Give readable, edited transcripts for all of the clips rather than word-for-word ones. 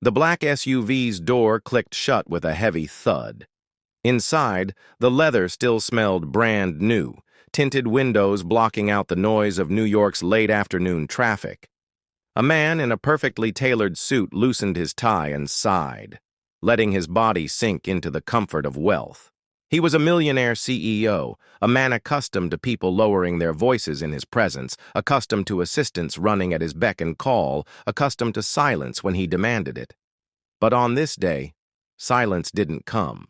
The black SUV's door clicked shut with a heavy thud. Inside, the leather still smelled brand new, tinted windows blocking out the noise of New York's late afternoon traffic. A man in a perfectly tailored suit loosened his tie and sighed, letting his body sink into the comfort of wealth. He was a millionaire CEO, a man accustomed to people lowering their voices in his presence, accustomed to assistants running at his beck and call, accustomed to silence when he demanded it. But on this day, silence didn't come.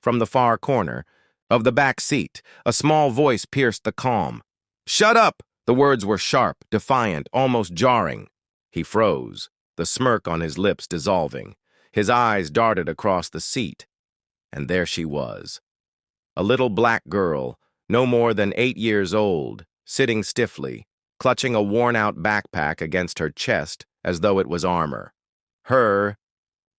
From the far corner of the back seat, a small voice pierced the calm. "Shut up!" The words were sharp, defiant, almost jarring. He froze, the smirk on his lips dissolving. His eyes darted across the seat. And there she was. A little black girl, no more than 8 years old, sitting stiffly, clutching a worn-out backpack against her chest as though it was armor. Her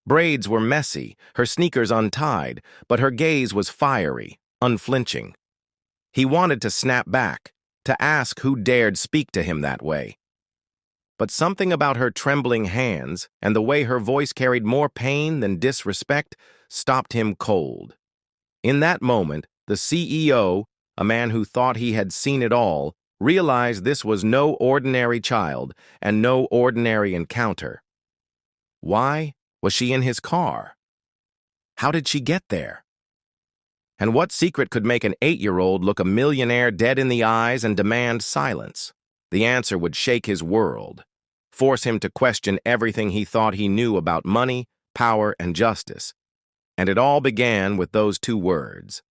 braids were messy, her sneakers untied, but her gaze was fiery, unflinching. He wanted to snap back, to ask who dared speak to him that way. But something about her trembling hands and the way her voice carried more pain than disrespect stopped him cold. In that moment, the CEO, a man who thought he had seen it all, realized this was no ordinary child and no ordinary encounter. Why was she in his car? How did she get there? And what secret could make an 8-year-old look a millionaire dead in the eyes and demand silence? The answer would shake his world, force him to question everything he thought he knew about money, power, and justice. And it all began with those 2 words: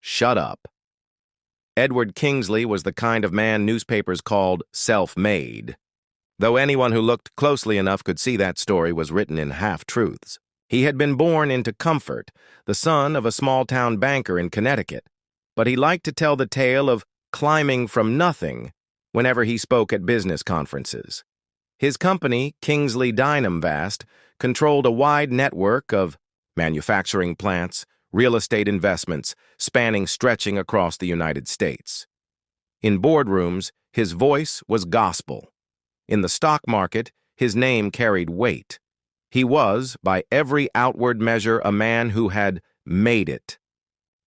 shut up. Edward Kingsley was the kind of man newspapers called self-made, though anyone who looked closely enough could see that story was written in half-truths. He had been born into comfort, the son of a small-town banker in Connecticut, but he liked to tell the tale of climbing from nothing whenever he spoke at business conferences. His company, Kingsley Dynamvast, controlled a wide network of manufacturing plants, real estate investments, stretching across the United States. In boardrooms, his voice was gospel. In the stock market, his name carried weight. He was, by every outward measure, a man who had made it.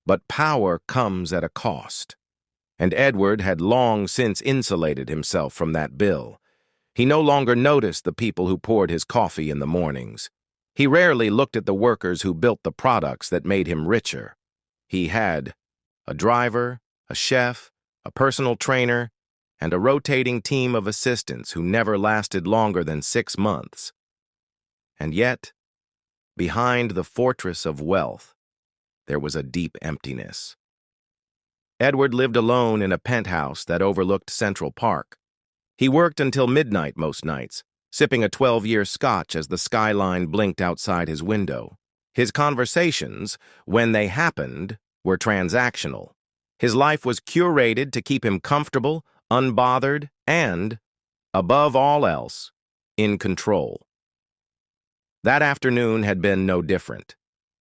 But power comes at a cost. And Edward had long since insulated himself from that bill. He no longer noticed the people who poured his coffee in the mornings. He rarely looked at the workers who built the products that made him richer. He had a driver, a chef, a personal trainer, and a rotating team of assistants who never lasted longer than 6 months. And yet, behind the fortress of wealth, there was a deep emptiness. Edward lived alone in a penthouse that overlooked Central Park. He worked until midnight most nights, sipping a 12-year scotch as the skyline blinked outside his window. His conversations, when they happened, were transactional. His life was curated to keep him comfortable, unbothered, and, above all else, in control. That afternoon had been no different.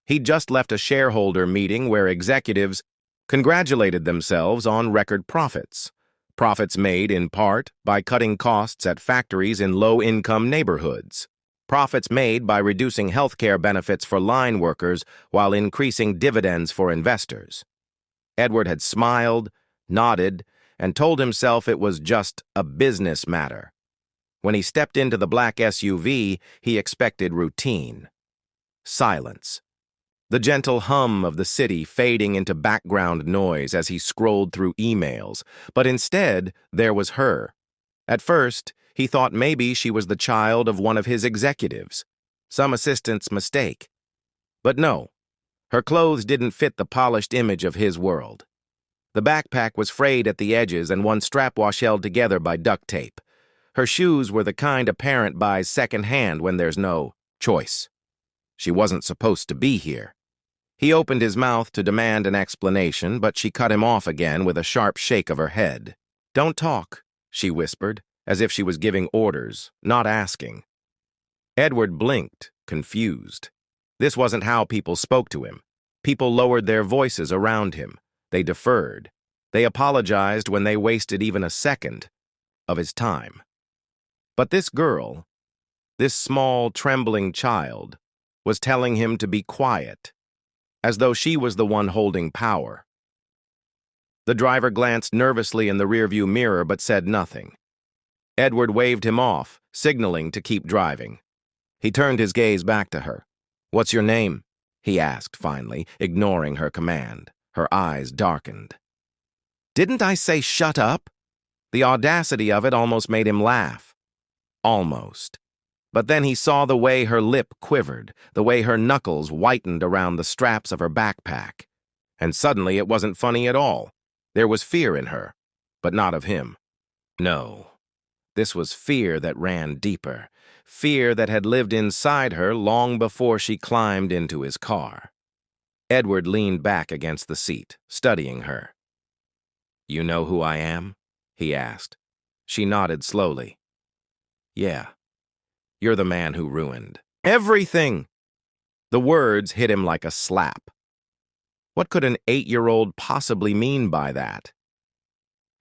He'd just left a shareholder meeting where executives congratulated themselves on record profits. Profits made in part by cutting costs at factories in low-income neighborhoods. Profits made by reducing healthcare benefits for line workers while increasing dividends for investors. Edward had smiled, nodded, and told himself it was just a business matter. When he stepped into the black SUV, he expected routine. Silence. The gentle hum of the city fading into background noise as he scrolled through emails, but instead there was her. At first, he thought maybe she was the child of one of his executives, some assistant's mistake. But no, her clothes didn't fit the polished image of his world. The backpack was frayed at the edges and one strap was held together by duct tape. Her shoes were the kind a parent buys second-hand when there's no choice. She wasn't supposed to be here. He opened his mouth to demand an explanation, but she cut him off again with a sharp shake of her head. "Don't talk," she whispered, as if she was giving orders, not asking. Edward blinked, confused. This wasn't how people spoke to him. People lowered their voices around him. They deferred. They apologized when they wasted even a second of his time. But this girl, This small, trembling child was telling him to be quiet, as though she was the one holding power. The driver glanced nervously in the rearview mirror but said nothing. Edward waved him off, signaling to keep driving. He turned his gaze back to her. "What's your name?" he asked finally, ignoring her command. Her eyes darkened. "Didn't I say shut up?" The audacity of it almost made him laugh. Almost. But then he saw the way her lip quivered, the way her knuckles whitened around the straps of her backpack. And suddenly it wasn't funny at all. There was fear in her, but not of him. No. This was fear that ran deeper, fear that had lived inside her long before she climbed into his car. Edward leaned back against the seat, studying her. "You know who I am?" he asked. She nodded slowly. "Yeah. You're the man who ruined everything." The words hit him like a slap. What could an 8-year-old possibly mean by that?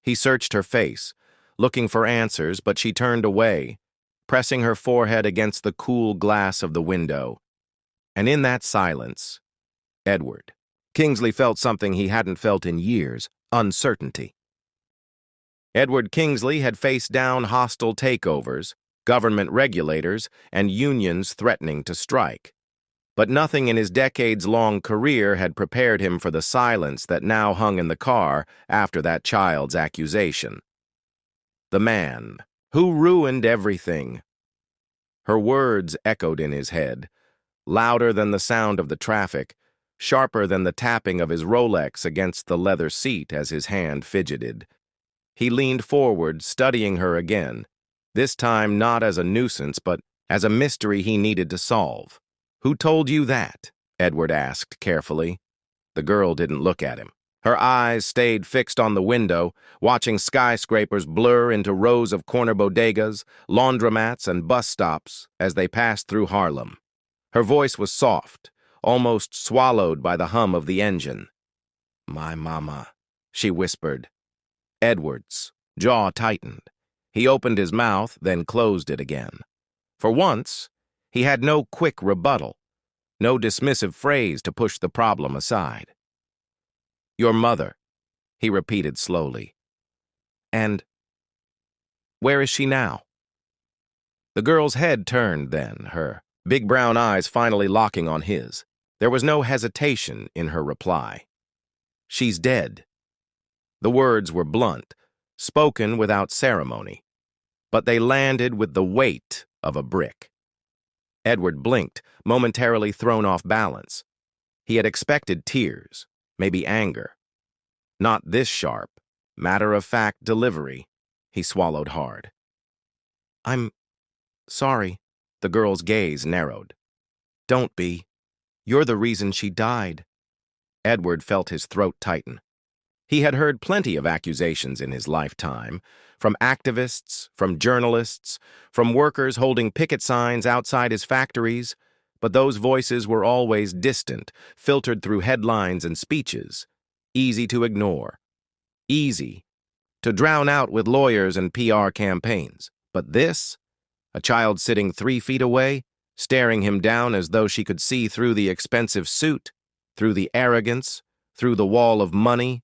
He searched her face, looking for answers, but she turned away, pressing her forehead against the cool glass of the window. And in that silence, Edward. Kingsley felt something he hadn't felt in years: uncertainty. Edward Kingsley had faced down hostile takeovers, government regulators, and unions threatening to strike. But nothing in his decades-long career had prepared him for the silence that now hung in the car after that child's accusation. The man who ruined everything. Her words echoed in his head, louder than the sound of the traffic, sharper than the tapping of his Rolex against the leather seat as his hand fidgeted. He leaned forward, studying her again, this time not as a nuisance, but as a mystery he needed to solve. "Who told you that?" Edward asked carefully. The girl didn't look at him. Her eyes stayed fixed on the window, watching skyscrapers blur into rows of corner bodegas, laundromats, and bus stops as they passed through Harlem. Her voice was soft, almost swallowed by the hum of the engine. "My mama," she whispered. Edward's jaw tightened. He opened his mouth, then closed it again. For once, he had no quick rebuttal, no dismissive phrase to push the problem aside. "Your mother," he repeated slowly. "And where is she now?" The girl's head turned then, her big brown eyes finally locking on his. There was no hesitation in her reply. "She's dead." The words were blunt, spoken without ceremony, but they landed with the weight of a brick. Edward blinked, momentarily thrown off balance. He had expected tears, maybe anger. Not this sharp, matter-of-fact delivery. He swallowed hard. "I'm sorry." The girl's gaze narrowed. "Don't be. You're the reason she died." Edward felt his throat tighten. He had heard plenty of accusations in his lifetime, from activists, from journalists, from workers holding picket signs outside his factories, but those voices were always distant, filtered through headlines and speeches, easy to ignore, easy to drown out with lawyers and PR campaigns. But this, a child sitting 3 feet away, staring him down as though she could see through the expensive suit, through the arrogance, through the wall of money.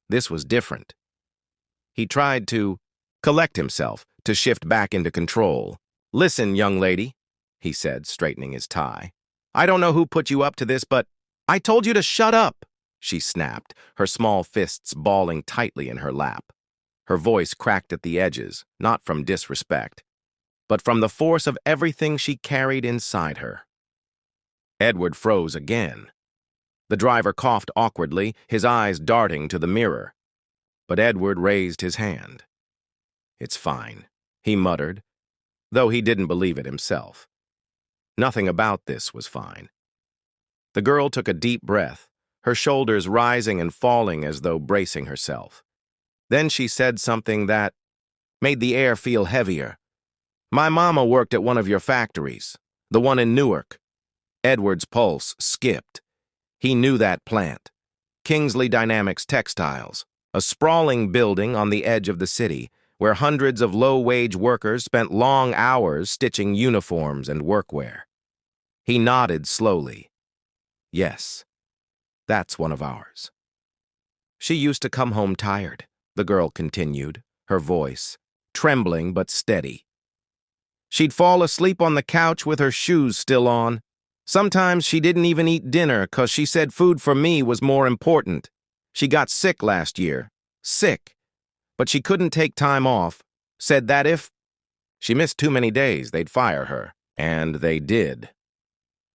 This was different. He tried to collect himself, to shift back into control. "Listen, young lady," he said, straightening his tie. "I don't know who put you up to this, but I told you to shut up," she snapped, her small fists balling tightly in her lap. Her voice cracked at the edges, not from disrespect, but from the force of everything she carried inside her. Edward froze again. The driver coughed awkwardly, his eyes darting to the mirror. But Edward raised his hand. "It's fine," he muttered, though he didn't believe it himself. Nothing about this was fine. The girl took a deep breath, her shoulders rising and falling as though bracing herself. Then she said something that made the air feel heavier. "My mama worked at one of your factories, the one in Newark." Edward's pulse skipped. He knew that plant. Kingsley Dynamics Textiles, a sprawling building on the edge of the city, where hundreds of low-wage workers spent long hours stitching uniforms and workwear. He nodded slowly. Yes, that's one of ours. She used to come home tired, the girl continued, her voice trembling but steady. She'd fall asleep on the couch with her shoes still on. Sometimes she didn't even eat dinner 'cause she said food for me was more important. She got sick last year. Sick. But she couldn't take time off. Said that if she missed too many days, they'd fire her. And they did.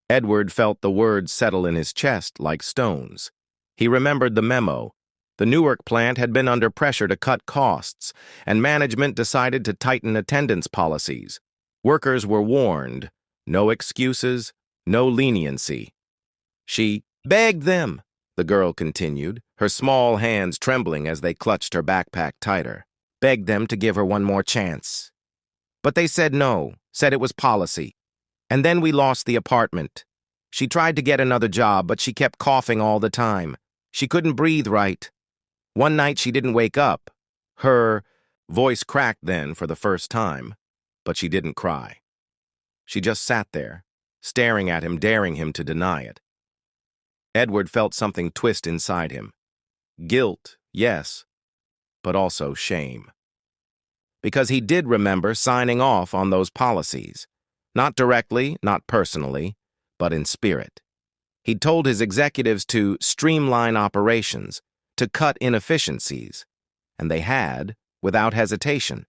Edward felt the words settle in his chest like stones. He remembered the memo. The Newark plant had been under pressure to cut costs, and management decided to tighten attendance policies. Workers were warned. No excuses, no leniency. She begged them, the girl continued, her small hands trembling as they clutched her backpack tighter. Begged them to give her one more chance. But they said no, said it was policy. And then we lost the apartment. She tried to get another job, but she kept coughing all the time. She couldn't breathe right. One night she didn't wake up. Her voice cracked then for the first time, but she didn't cry. She just sat there, staring at him, daring him to deny it. Edward felt something twist inside him. Guilt, yes, but also shame. Because he did remember signing off on those policies. Not directly, not personally, but in spirit. He'd told his executives to streamline operations, to cut inefficiencies, and they had, without hesitation.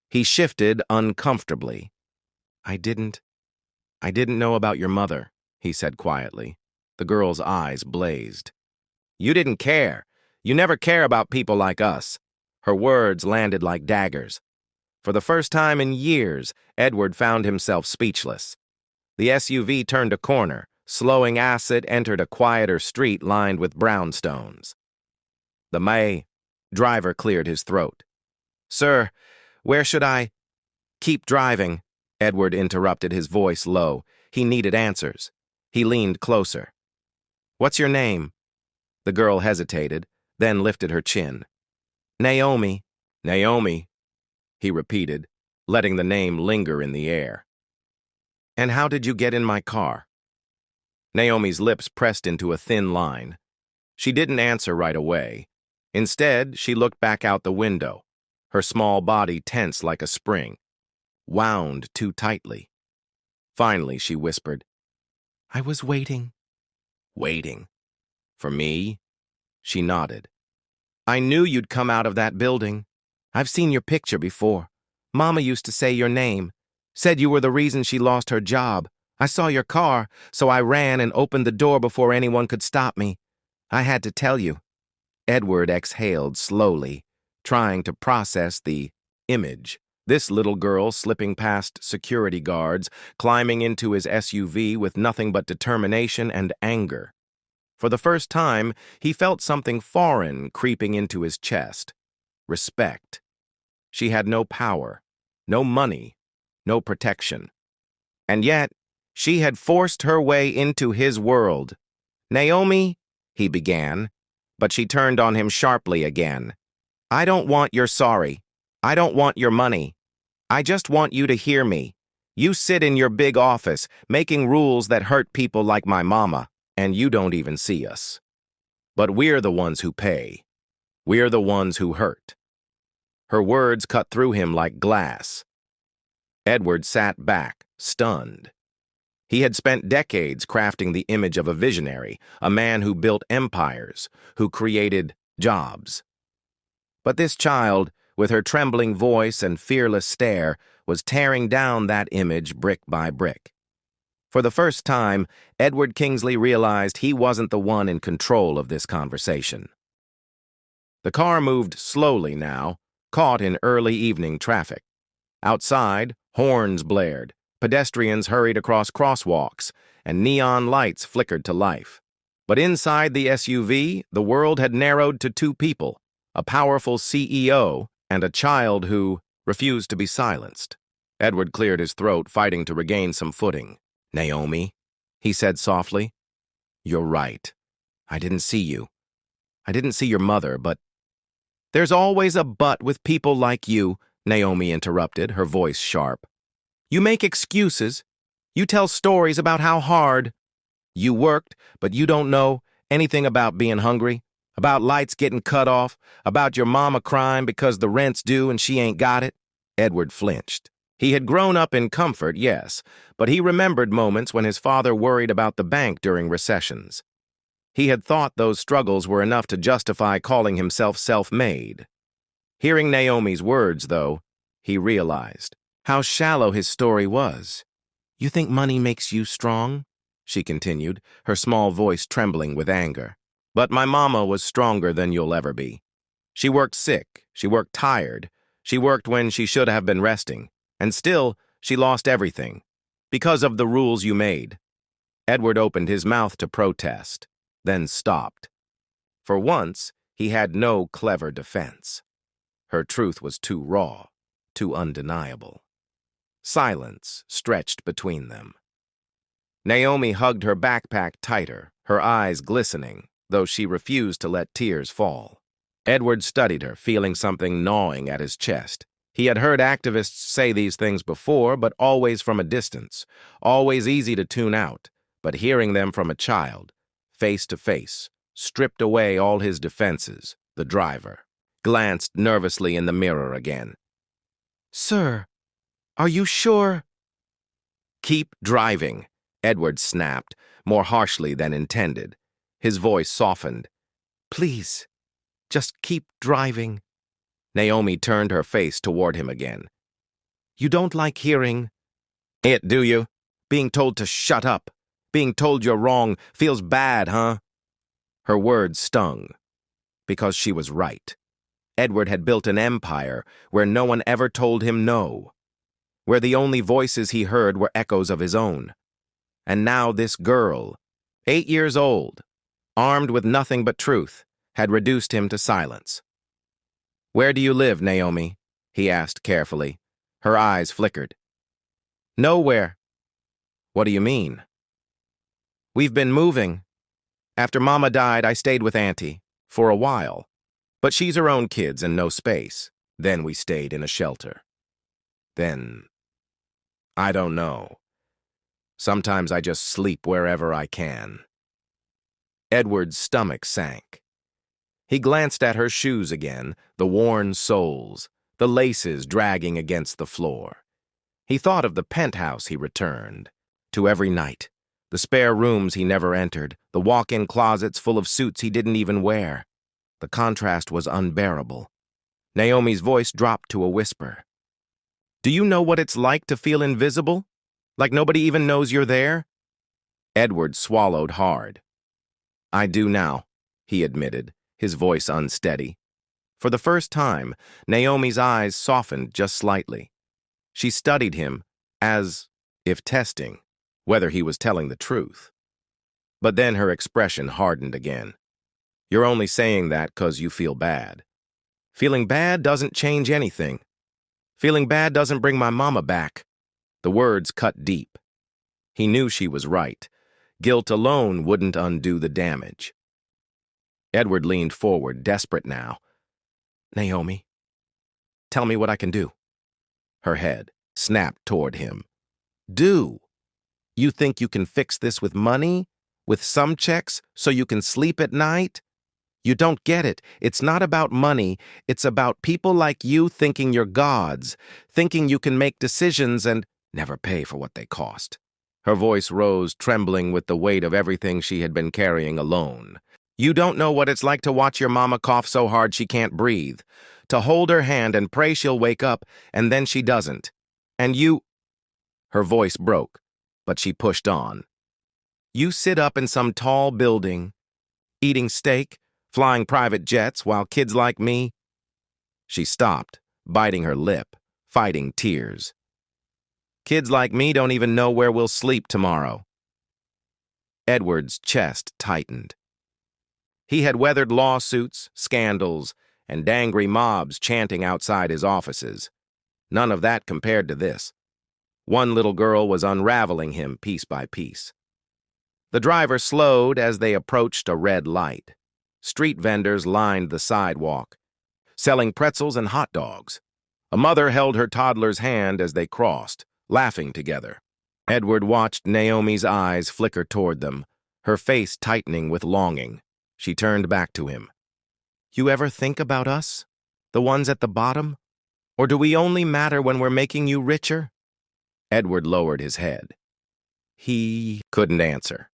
He shifted uncomfortably. I didn't know about your mother, he said quietly. The girl's eyes blazed. You didn't care. You never care about people like us. Her words landed like daggers. For the first time in years, Edward found himself speechless. The SUV turned a corner, slowing as it entered a quieter street lined with brownstones. The May driver cleared his throat. Sir, where should I? Keep driving, Edward interrupted, his voice low. He needed answers. He leaned closer. What's your name? The girl hesitated, then lifted her chin. Naomi. Naomi, he repeated, letting the name linger in the air. And how did you get in my car? Naomi's lips pressed into a thin line. She didn't answer right away. Instead, she looked back out the window, her small body tense like a spring, wound too tightly. Finally, she whispered, I was waiting. Waiting? For me? She nodded. I knew you'd come out of that building. I've seen your picture before. Mama used to say your name, said you were the reason she lost her job. I saw your car, so I ran and opened the door before anyone could stop me. I had to tell you. Edward exhaled slowly, trying to process the image. This little girl slipping past security guards, climbing into his SUV with nothing but determination and anger. For the first time, he felt something foreign creeping into his chest. Respect. She had no power, no money, no protection. And yet, she had forced her way into his world. Naomi, he began, but she turned on him sharply again. I don't want your sorry. I don't want your money. I just want you to hear me. You sit in your big office, making rules that hurt people like my mama, and you don't even see us. But we're the ones who pay. We're the ones who hurt. Her words cut through him like glass. Edward sat back, stunned. He had spent decades crafting the image of a visionary, a man who built empires, who created jobs. But this child, with her trembling voice and fearless stare, was tearing down that image brick by brick. For the first time, Edward Kingsley realized he wasn't the one in control of this conversation. The car moved slowly now, caught in early evening traffic. Outside, horns blared, pedestrians hurried across crosswalks, and neon lights flickered to life. But inside the SUV, the world had narrowed to two people, a powerful CEO and a child who refused to be silenced. Edward cleared his throat, fighting to regain some footing. Naomi, he said softly. You're right. I didn't see you. I didn't see your mother, but There's always a but with people like you, Naomi interrupted, her voice sharp. You make excuses. You tell stories about how hard you worked, but you don't know anything about being hungry, about lights getting cut off, about your mama crying because the rent's due and she ain't got it. Edward flinched. He had grown up in comfort, yes, but he remembered moments when his father worried about the bank during recessions. He had thought those struggles were enough to justify calling himself self-made. Hearing Naomi's words, though, he realized how shallow his story was. You think money makes you strong? She continued, her small voice trembling with anger. But my mama was stronger than you'll ever be. She worked sick, she worked tired, she worked when she should have been resting, and still she lost everything, because of the rules you made. Edward opened his mouth to protest, then stopped. For once, he had no clever defense. Her truth was too raw, too undeniable. Silence stretched between them. Naomi hugged her backpack tighter, her eyes glistening, though she refused to let tears fall. Edward studied her, feeling something gnawing at his chest. He had heard activists say these things before, but always from a distance, always easy to tune out. But hearing them from a child, face to face, stripped away all his defenses, the driver glanced nervously in the mirror again. Sir, are you sure? Keep driving, Edward snapped, more harshly than intended. His voice softened. Please, just keep driving. Naomi turned her face toward him again. You don't like hearing it, do you? Being told to shut up, being told you're wrong, feels bad, huh? Her words stung, because she was right. Edward had built an empire where no one ever told him no, where the only voices he heard were echoes of his own. And now this girl, 8 years old, armed with nothing but truth, had reduced him to silence. Where do you live, Naomi? He asked carefully. Her eyes flickered. Nowhere. What do you mean? We've been moving. After Mama died, I stayed with Auntie, for a while. But she's her own kids and no space. Then we stayed in a shelter. Then, I don't know. Sometimes I just sleep wherever I can. Edward's stomach sank. He glanced at her shoes again, the worn soles, the laces dragging against the floor. He thought of the penthouse he returned to every night, the spare rooms he never entered, the walk-in closets full of suits he didn't even wear. The contrast was unbearable. Naomi's voice dropped to a whisper. Do you know what it's like to feel invisible? Like nobody even knows you're there? Edward swallowed hard. I do now, he admitted, his voice unsteady. For the first time, Naomi's eyes softened just slightly. She studied him, as if testing whether he was telling the truth. But then her expression hardened again. You're only saying that 'cause you feel bad. Feeling bad doesn't change anything. Feeling bad doesn't bring my mama back. The words cut deep. He knew she was right. Guilt alone wouldn't undo the damage. Edward leaned forward, desperate now. Naomi, tell me what I can do. Her head snapped toward him. Do? You think you can fix this with money? With some checks so you can sleep at night? You don't get it. It's not about money. It's about people like you thinking you're gods, thinking you can make decisions and never pay for what they cost. Her voice rose, trembling with the weight of everything she had been carrying alone. You don't know what it's like to watch your mama cough so hard she can't breathe, to hold her hand and pray she'll wake up, and then she doesn't. And you... Her voice broke, but she pushed on. You sit up in some tall building, eating steak, flying private jets, while kids like me... She stopped, biting her lip, fighting tears. Kids like me don't even know where we'll sleep tomorrow. Edward's chest tightened. He had weathered lawsuits, scandals, and angry mobs chanting outside his offices. None of that compared to this. One little girl was unraveling him piece by piece. The driver slowed as they approached a red light. Street vendors lined the sidewalk. selling pretzels and hot dogs. A mother held her toddler's hand as they crossed, laughing together. Edward watched Naomi's eyes flicker toward them, her face tightening with longing. She turned back to him. "You ever think about us? The ones at the bottom? Or do we only matter when we're making you richer?" Edward lowered his head. He couldn't answer.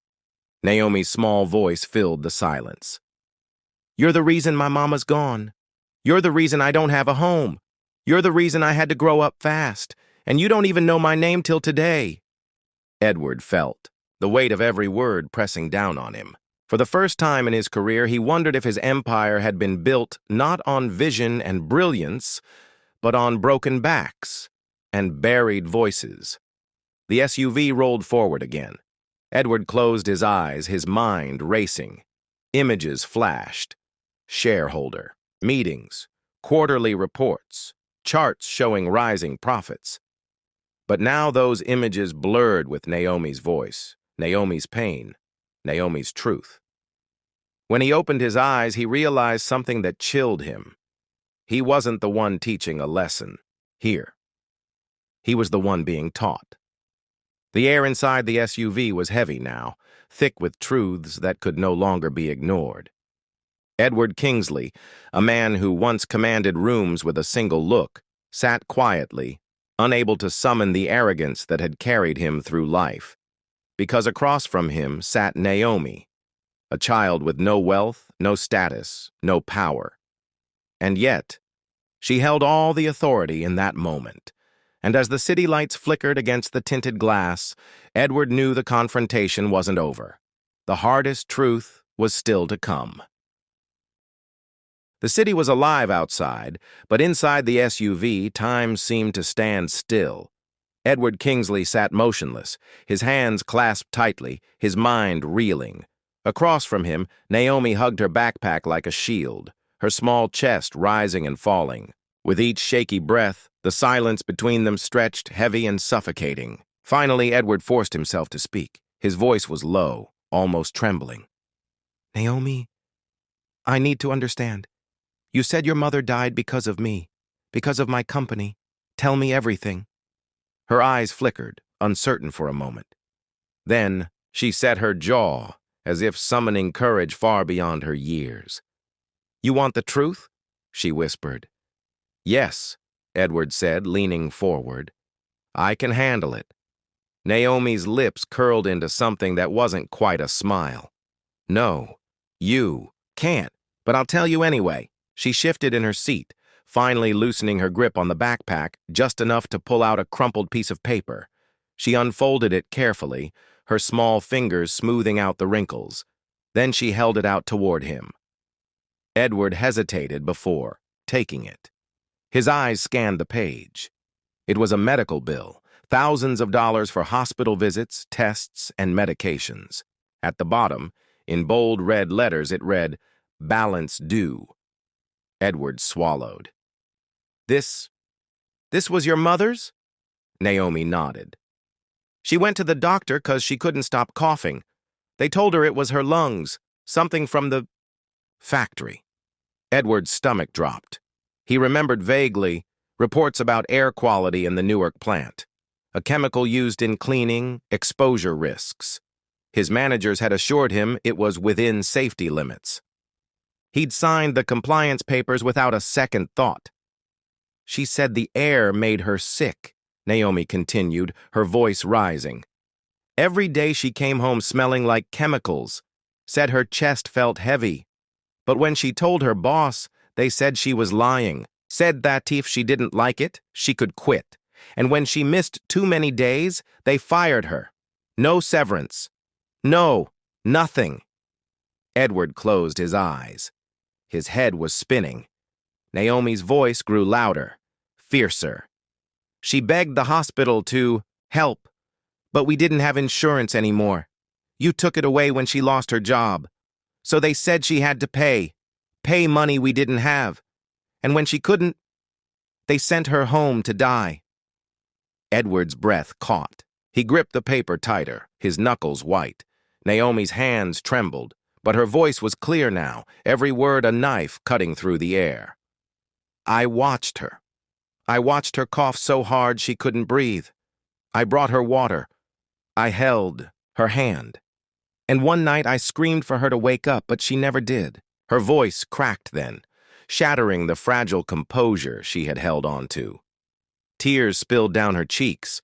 Naomi's small voice filled the silence. "You're the reason my mama's gone. You're the reason I don't have a home. You're the reason I had to grow up fast, and you don't even know my name till today." Edward felt the weight of every word pressing down on him. For the first time in his career, he wondered if his empire had been built not on vision and brilliance, but on broken backs and buried voices. The SUV rolled forward again. Edward closed his eyes, his mind racing. Images flashed. Shareholder, meetings, quarterly reports, charts showing rising profits. But now those images blurred with Naomi's voice, Naomi's pain, Naomi's truth. When he opened his eyes, he realized something that chilled him. He wasn't the one teaching a lesson here. He was the one being taught. The air inside the SUV was heavy now, thick with truths that could no longer be ignored. Edward Kingsley, a man who once commanded rooms with a single look, sat quietly, unable to summon the arrogance that had carried him through life. Because across from him sat Naomi, a child with no wealth, no status, no power. And yet, she held all the authority in that moment. And as the city lights flickered against the tinted glass, Edward knew the confrontation wasn't over. The hardest truth was still to come. The city was alive outside, but inside the SUV, time seemed to stand still. Edward Kingsley sat motionless, his hands clasped tightly, his mind reeling. Across from him, Naomi hugged her backpack like a shield, her small chest rising and falling. With each shaky breath, the silence between them stretched, heavy and suffocating. Finally, Edward forced himself to speak. His voice was low, almost trembling. "Naomi, I need to understand. You said your mother died because of me, because of my company. Tell me everything." Her eyes flickered, uncertain for a moment. Then she set her jaw, as if summoning courage far beyond her years. "You want the truth?" she whispered. "Yes," Edward said, leaning forward. "I can handle it." Naomi's lips curled into something that wasn't quite a smile. "No, you can't, but I'll tell you anyway." She shifted in her seat, finally loosening her grip on the backpack just enough to pull out a crumpled piece of paper. She unfolded it carefully, her small fingers smoothing out the wrinkles. Then she held it out toward him. Edward hesitated before taking it. His eyes scanned the page. It was a medical bill, thousands of dollars for hospital visits, tests, and medications. At the bottom, in bold red letters, it read, "Balance due." Edward swallowed. This was your mother's?" Naomi nodded. "She went to the doctor 'cause she couldn't stop coughing. They told her it was her lungs, something from the factory." Edward's stomach dropped. He remembered vaguely reports about air quality in the Newark plant, a chemical used in cleaning, exposure risks. His managers had assured him it was within safety limits. He'd signed the compliance papers without a second thought. "She said the air made her sick," Naomi continued, her voice rising. "Every day she came home smelling like chemicals, said her chest felt heavy. But when she told her boss, they said she was lying, said that if she didn't like it, she could quit. And when she missed too many days, they fired her. No severance. No, nothing." Edward closed his eyes. His head was spinning. Naomi's voice grew louder, fiercer. "She begged the hospital to help, but we didn't have insurance anymore. You took it away when she lost her job. So they said she had to pay money we didn't have. And when she couldn't, they sent her home to die." Edward's breath caught. He gripped the paper tighter, his knuckles white. Naomi's hands trembled, but her voice was clear now, every word a knife cutting through the air. I watched her. I watched her cough so hard she couldn't breathe. I brought her water. I held her hand. And one night I screamed for her to wake up, but she never did. Her voice cracked then, shattering the fragile composure she had held on to. Tears spilled down her cheeks,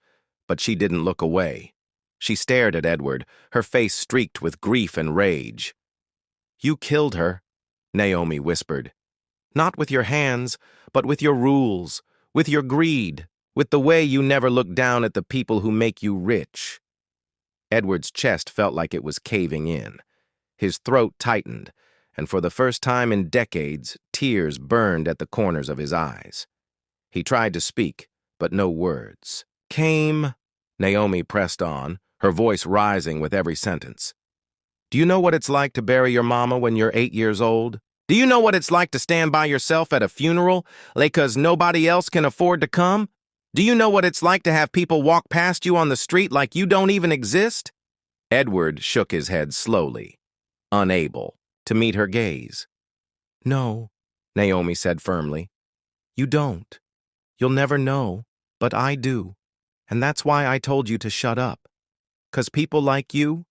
but she didn't look away. She stared at Edward, her face streaked with grief and rage. "You killed her," Naomi whispered. "Not with your hands, but with your rules, with your greed, with the way you never look down at the people who make you rich." Edward's chest felt like it was caving in. His throat tightened, and for the first time in decades, tears burned at the corners of his eyes. He tried to speak, but no words. "Came," Naomi pressed on, her voice rising with every sentence. "Do you know what it's like to bury your mama when you're 8 years old? Do you know what it's like to stand by yourself at a funeral, because nobody else can afford to come? Do you know what it's like to have people walk past you on the street like you don't even exist?" Edward shook his head slowly, unable to meet her gaze. "No," Naomi said firmly. "You don't. You'll never know, but I do. And that's why I told you to shut up. 'Cause people like you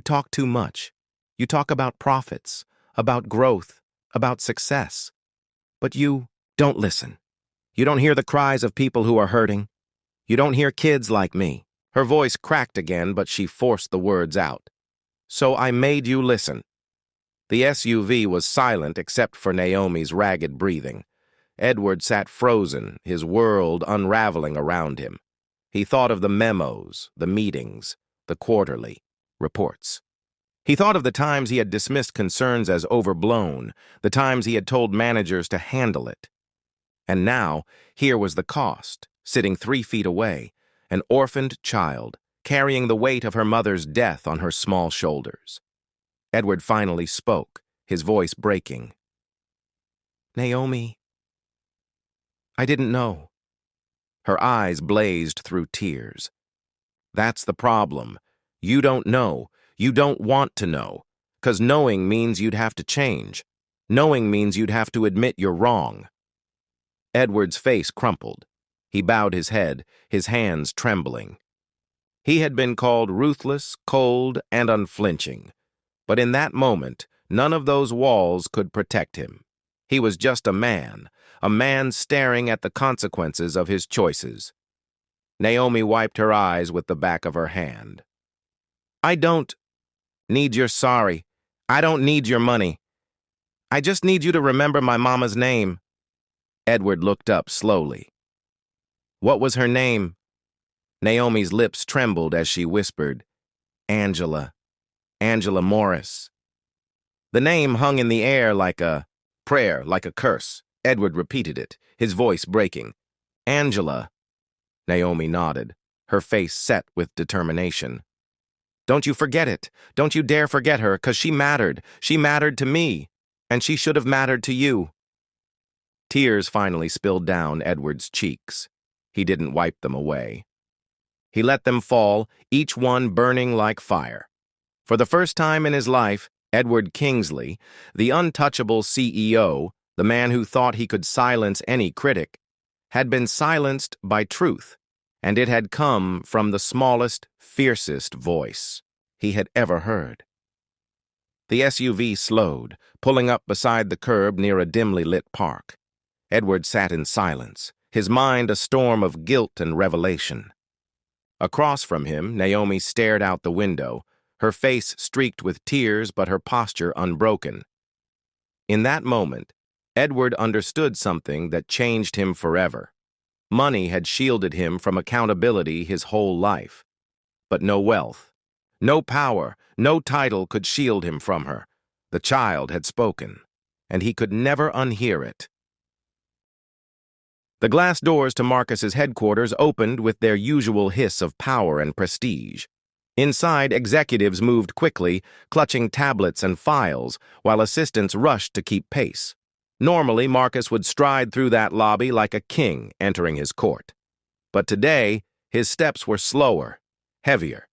talk too much. You talk about profits, about growth, about success. But you don't listen. You don't hear the cries of people who are hurting. You don't hear kids like me." Her voice cracked again, but she forced the words out. "So I made you listen." The SUV was silent except for Naomi's ragged breathing. Edward sat frozen, his world unraveling around him. He thought of the memos, the meetings, the quarterly reports. He thought of the times he had dismissed concerns as overblown, the times he had told managers to handle it. And now, here was the cost, sitting 3 feet away, an orphaned child, carrying the weight of her mother's death on her small shoulders. Edward finally spoke, his voice breaking. "Naomi, I didn't know." Her eyes blazed through tears. "That's the problem. You don't know. You don't want to know. 'Cause knowing means you'd have to change. Knowing means you'd have to admit you're wrong." Edward's face crumpled. He bowed his head, his hands trembling. He had been called ruthless, cold, and unflinching. But in that moment, none of those walls could protect him. He was just a man staring at the consequences of his choices. Naomi wiped her eyes with the back of her hand. "I don't need your sorry. I don't need your money. I just need you to remember my mama's name." Edward looked up slowly. "What was her name?" Naomi's lips trembled as she whispered, "Angela. Angela Morris." The name hung in the air like a prayer, like a curse. Edward repeated it, his voice breaking. "Angela." Naomi nodded, her face set with determination. "Don't you forget it. Don't you dare forget her, 'cause she mattered. She mattered to me, and she should have mattered to you." Tears finally spilled down Edward's cheeks. He didn't wipe them away. He let them fall, each one burning like fire. For the first time in his life, Edward Kingsley, the untouchable CEO, the man who thought he could silence any critic, had been silenced by truth, and it had come from the smallest, fiercest voice he had ever heard. The SUV slowed, pulling up beside the curb near a dimly lit park. Edward sat in silence, his mind a storm of guilt and revelation. Across from him, Naomi stared out the window, her face streaked with tears but her posture unbroken. In that moment, Edward understood something that changed him forever. Money had shielded him from accountability his whole life. But no wealth, no power, no title could shield him from her. The child had spoken, and he could never unhear it. The glass doors to Marcus's headquarters opened with their usual hiss of power and prestige. Inside, executives moved quickly, clutching tablets and files, while assistants rushed to keep pace. Normally, Marcus would stride through that lobby like a king entering his court. But today, his steps were slower, heavier.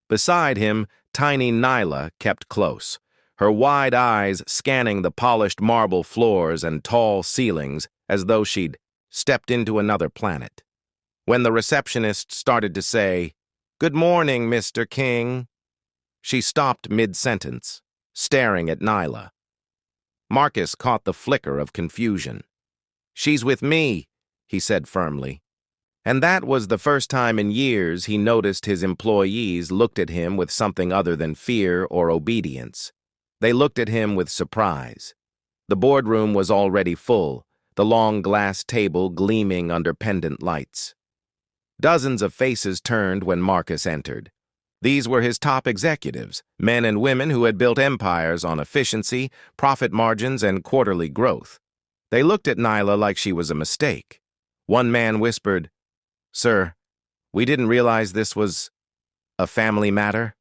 Beside him, tiny Nyla kept close, her wide eyes scanning the polished marble floors and tall ceilings as though she'd stepped into another planet. When the receptionist started to say, "Good morning, Mr. King," she stopped mid-sentence, staring at Nyla. Marcus caught the flicker of confusion. "She's with me," he said firmly. And that was the first time in years he noticed his employees looked at him with something other than fear or obedience. They looked at him with surprise. The boardroom was already full, the long glass table gleaming under pendant lights. Dozens of faces turned when Marcus entered. These were his top executives, men and women who had built empires on efficiency, profit margins, and quarterly growth. They looked at Nyla like she was a mistake. One man whispered, "Sir, we didn't realize this was a family matter."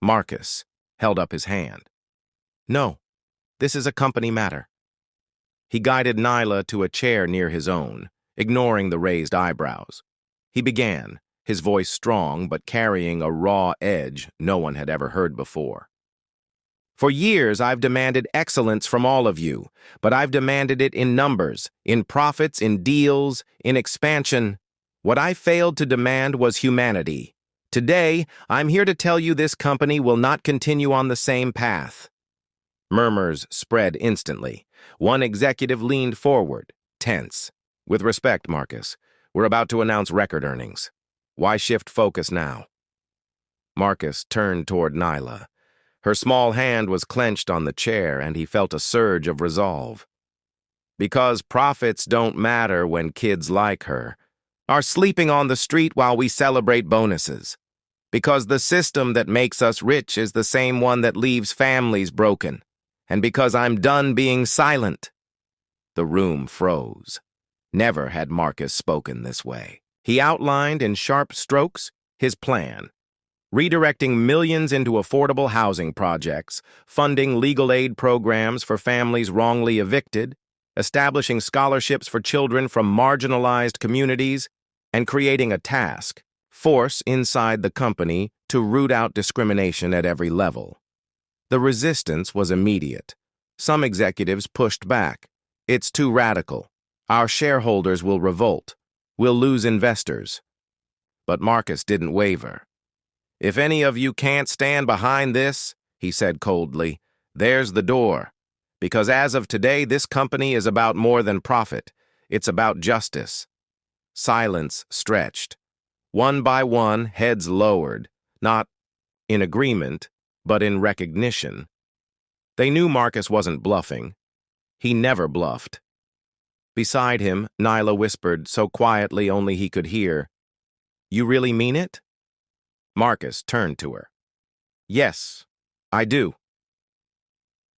Marcus held up his hand. "No, this is a company matter." He guided Nyla to a chair near his own, ignoring the raised eyebrows. He began, his voice strong but carrying a raw edge no one had ever heard before. "For years, I've demanded excellence from all of you, but I've demanded it in numbers, in profits, in deals, in expansion. What I failed to demand was humanity. Today, I'm here to tell you this company will not continue on the same path." Murmurs spread instantly. One executive leaned forward, tense. "With respect, Marcus, we're about to announce record earnings. Why shift focus now?" Marcus turned toward Nyla. Her small hand was clenched on the chair, and he felt a surge of resolve. "Because profits don't matter when kids like her are sleeping on the street while we celebrate bonuses. Because the system that makes us rich is the same one that leaves families broken. And because I'm done being silent." The room froze. Never had Marcus spoken this way. He outlined in sharp strokes his plan: redirecting millions into affordable housing projects, funding legal aid programs for families wrongly evicted, establishing scholarships for children from marginalized communities, and creating a task force inside the company to root out discrimination at every level. The resistance was immediate. Some executives pushed back. "It's too radical. Our shareholders will revolt. We'll lose investors." But Marcus didn't waver. "If any of you can't stand behind this," he said coldly, "there's the door. Because as of today, this company is about more than profit. It's about justice." Silence stretched. One by one, heads lowered, not in agreement, but in recognition. They knew Marcus wasn't bluffing. He never bluffed. Beside him, Nyla whispered, so quietly only he could hear, "You really mean it?" Marcus turned to her. "Yes, I do."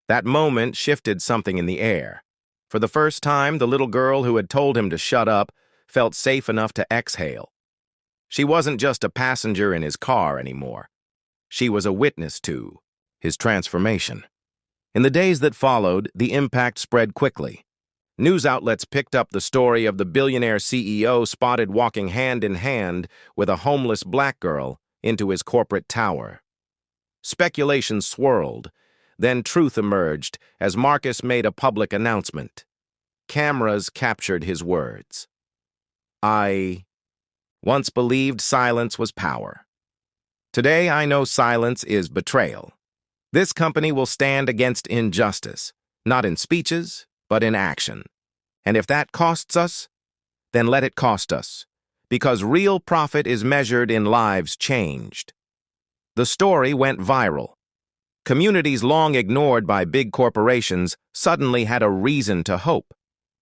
That moment shifted something in the air. For the first time, the little girl who had told him to shut up felt safe enough to exhale. She wasn't just a passenger in his car anymore. She was a witness to his transformation. In the days that followed, the impact spread quickly. News outlets picked up the story of the billionaire CEO spotted walking hand in hand with a homeless black girl into his corporate tower. Speculation swirled, then truth emerged as Marcus made a public announcement. Cameras captured his words. "I once believed silence was power. Today I know silence is betrayal. This company will stand against injustice, not in speeches, but in action. And if that costs us, then let it cost us, because real profit is measured in lives changed." The story went viral. Communities long ignored by big corporations suddenly had a reason to hope.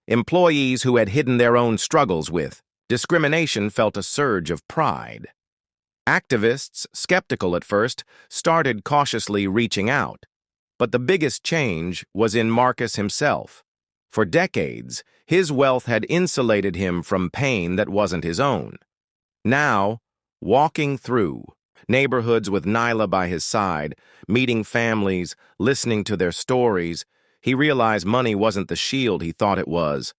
Employees who had hidden their own struggles with discrimination felt a surge of pride. Activists, skeptical at first, started cautiously reaching out. But the biggest change was in Marcus himself. For decades, his wealth had insulated him from pain that wasn't his own. Now, walking through neighborhoods with Nyla by his side, meeting families, listening to their stories, he realized money wasn't the shield he thought it was.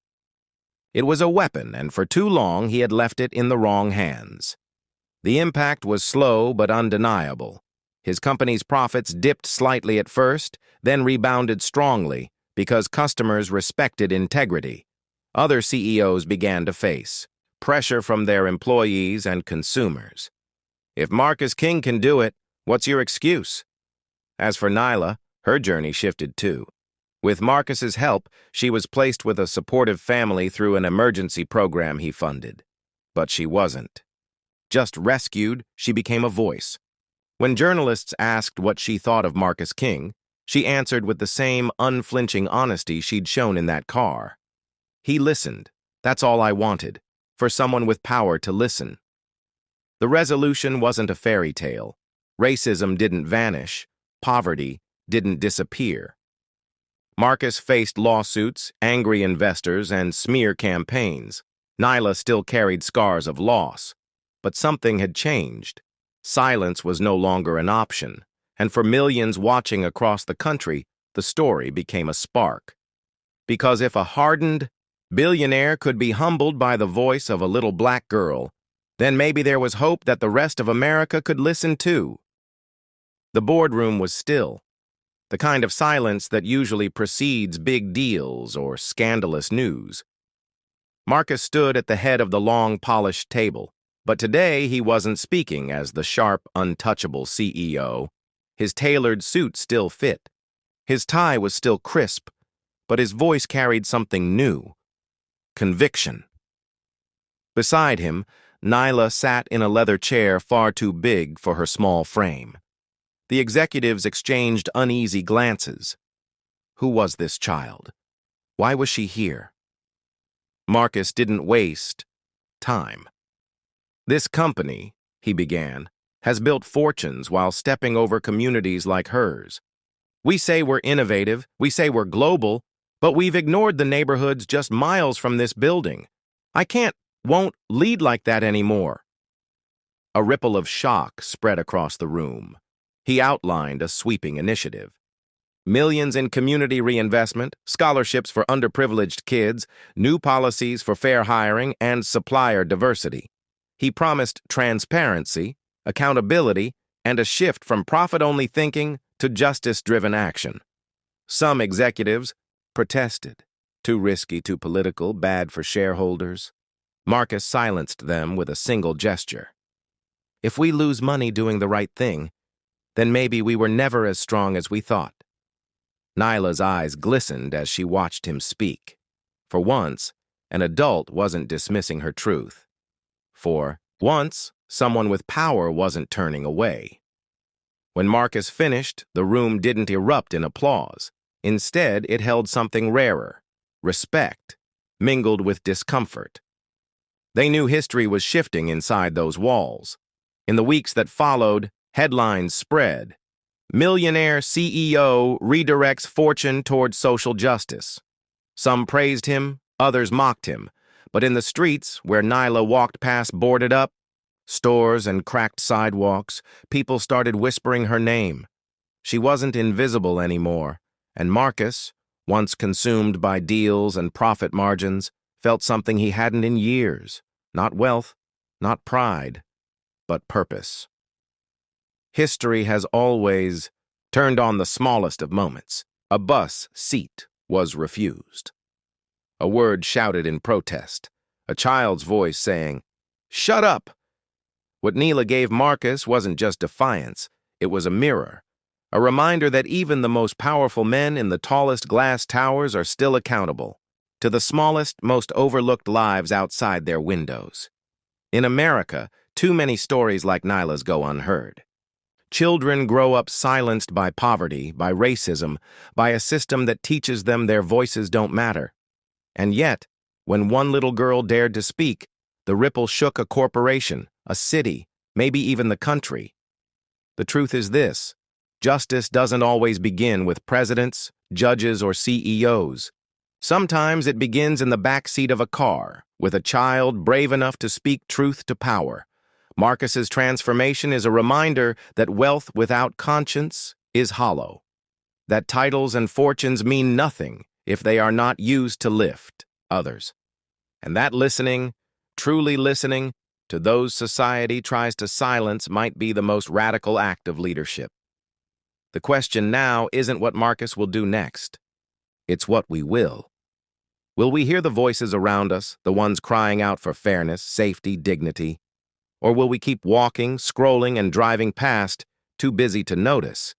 It was a weapon, and for too long he had left it in the wrong hands. The impact was slow but undeniable. His company's profits dipped slightly at first, then rebounded strongly because customers respected integrity. Other CEOs began to face pressure from their employees and consumers. If Marcus King can do it, what's your excuse? As for Nyla, her journey shifted too. With Marcus's help, she was placed with a supportive family through an emergency program he funded. But she wasn't just rescued, she became a voice. When journalists asked what she thought of Marcus King, she answered with the same unflinching honesty she'd shown in that car. He listened. That's all I wanted, for someone with power to listen. The resolution wasn't a fairy tale. Racism didn't vanish. Poverty didn't disappear. Marcus faced lawsuits, angry investors, and smear campaigns. Nyla still carried scars of loss. But something had changed. Silence was no longer an option, and for millions watching across the country, the story became a spark. Because if a hardened billionaire could be humbled by the voice of a little black girl, then maybe there was hope that the rest of America could listen too. The boardroom was still, the kind of silence that usually precedes big deals or scandalous news. Marcus stood at the head of the long, polished table. But today he wasn't speaking as the sharp, untouchable CEO. His tailored suit still fit. His tie was still crisp, but his voice carried something new. Conviction. Beside him, Nyla sat in a leather chair far too big for her small frame. The executives exchanged uneasy glances. Who was this child? Why was she here? Marcus didn't waste time. This company, he began, has built fortunes while stepping over communities like hers. We say we're innovative, we say we're global, but we've ignored the neighborhoods just miles from this building. I won't lead like that anymore. A ripple of shock spread across the room. He outlined a sweeping initiative. Millions in community reinvestment, scholarships for underprivileged kids, new policies for fair hiring, and supplier diversity. He promised transparency, accountability, and a shift from profit-only thinking to justice-driven action. Some executives protested. Too risky, too political, bad for shareholders. Marcus silenced them with a single gesture. If we lose money doing the right thing, then maybe we were never as strong as we thought. Nyla's eyes glistened as she watched him speak. For once, an adult wasn't dismissing her truth. For once, someone with power wasn't turning away. When Marcus finished, the room didn't erupt in applause. Instead, it held something rarer, respect, mingled with discomfort. They knew history was shifting inside those walls. In the weeks that followed, headlines spread. Millionaire CEO redirects fortune toward social justice. Some praised him, others mocked him. But in the streets, where Nyla walked past boarded up, stores and cracked sidewalks, people started whispering her name. She wasn't invisible anymore, and Marcus, once consumed by deals and profit margins, felt something he hadn't in years. Not wealth, not pride, but purpose. History has always turned on the smallest of moments. A bus seat was refused. A word shouted in protest, a child's voice saying, "Shut up!" What Nyla gave Marcus wasn't just defiance, it was a mirror, a reminder that even the most powerful men in the tallest glass towers are still accountable to the smallest, most overlooked lives outside their windows. In America, too many stories like Nyla's go unheard. Children grow up silenced by poverty, by racism, by a system that teaches them their voices don't matter. And yet, when one little girl dared to speak, the ripple shook a corporation, a city, maybe even the country. The truth is this: justice doesn't always begin with presidents, judges, or CEOs. Sometimes it begins in the backseat of a car, with a child brave enough to speak truth to power. Marcus's transformation is a reminder that wealth without conscience is hollow, that titles and fortunes mean nothing if they are not used to lift others. And that listening, truly listening, to those society tries to silence might be the most radical act of leadership. The question now isn't what Marcus will do next. It's what we will. Will we hear the voices around us, the ones crying out for fairness, safety, dignity? Or will we keep walking, scrolling, and driving past, too busy to notice?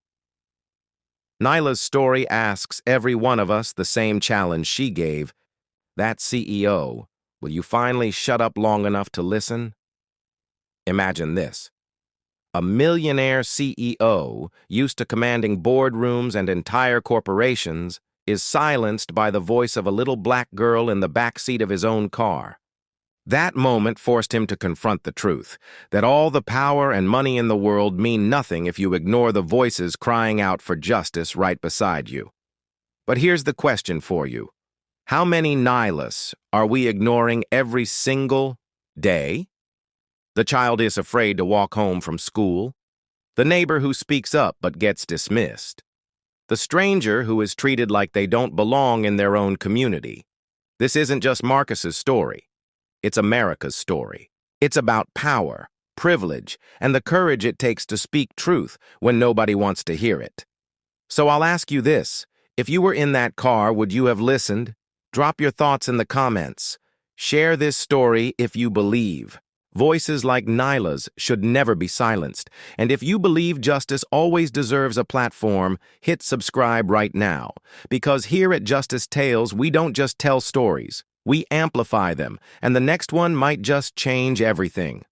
Nyla's story asks every one of us the same challenge she gave. That CEO, will you finally shut up long enough to listen? Imagine this. A millionaire CEO, used to commanding boardrooms and entire corporations, is silenced by the voice of a little black girl in the back seat of his own car. That moment forced him to confront the truth, that all the power and money in the world mean nothing if you ignore the voices crying out for justice right beside you. But here's the question for you. How many Nylas are we ignoring every single day? The child is afraid to walk home from school. The neighbor who speaks up but gets dismissed. The stranger who is treated like they don't belong in their own community. This isn't just Marcus's story. It's America's story. It's about power, privilege, and the courage it takes to speak truth when nobody wants to hear it. So I'll ask you this. If you were in that car, would you have listened? Drop your thoughts in the comments. Share this story if you believe. Voices like Nyla's should never be silenced. And if you believe justice always deserves a platform, hit subscribe right now. Because here at Justice Tales, we don't just tell stories. We amplify them, and the next one might just change everything.